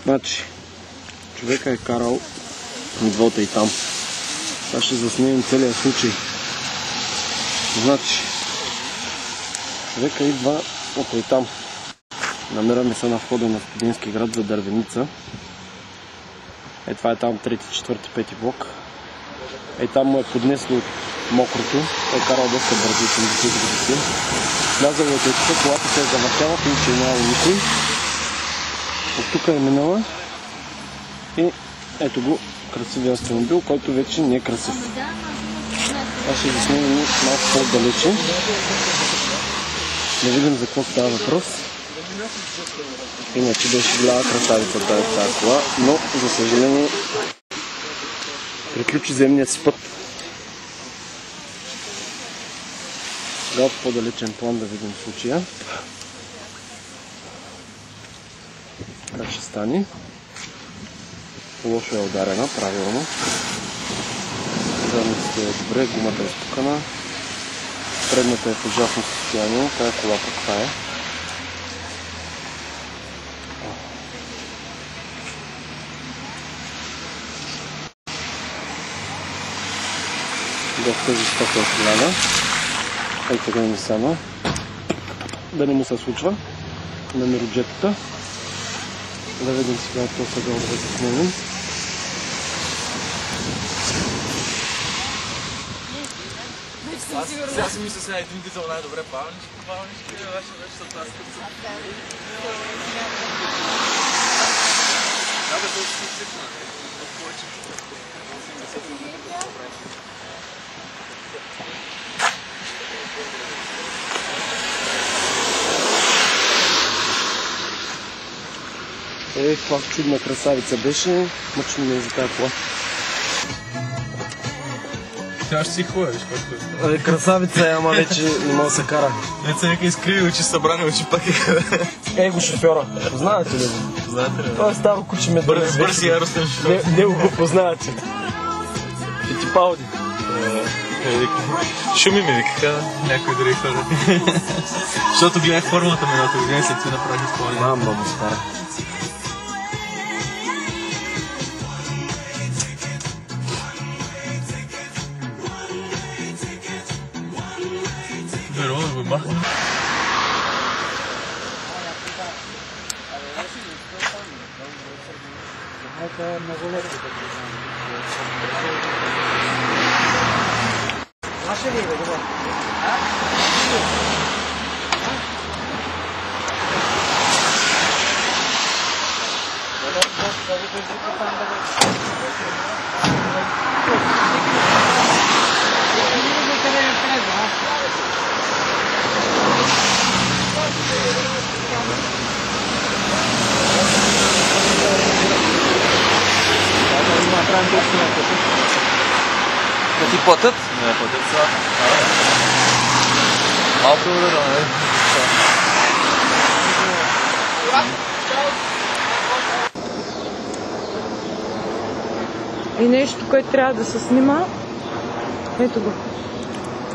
Значи, човека е карал идвота и там. Сега ще заснемем целият случай. Значи, човека идва около там. Намираме се на входа на Студентски град за Дървеница. Това е там 3, 4, 5 блок. Там му е поднесло мокрото. Той е карал доста бързо, 80 години. Влязало е тук, колата се е завъртяла, че няма никой. От тук е минала. И ето го красивия автомобил, който вече не е красив. Аз ще заснемем малко по-далече. Да видим за какво става въпрос. Иначе беше голяма красавица тази кола, но за съжаление приключи земния си път. Сега от по-далечен план да видим случая. Как ще стане? Лошо е ударена, правилно. Задницата е добре, гумата е спукана. Предната е в ужасно състояние. Тая кола каква е? Доста жестока е коляна. Ето го ми само. Да не му се случва на мироджетата. Да видим сега какво сега да заснемем. Сега си мисля сега един дизел най-добре павнички, вече са таскат. Да, бе, това си цикна. Повече. Това чудна красавица беше, мъчно не е за тази кола. Тя ще си хубава, виж какво е. Красавица е, ама вече не може да се кара. Деца нека изкриви очи, събрани очи пак е. Го шофьора, познавате ли го? Познавате ли? Това е старо куче ме дърви. Бърз и яростен шофьор. Него го познавате. Фитипалди. Шуми ми викаха някои други хора. Защото гледах формулата ми едната година и след това направих изпълнение. Мама му стара. Верно, да го махна. Да ти платят? Не, платят сега. Малко е ударено, не? И нещо, което трябва да се снима. Ето го.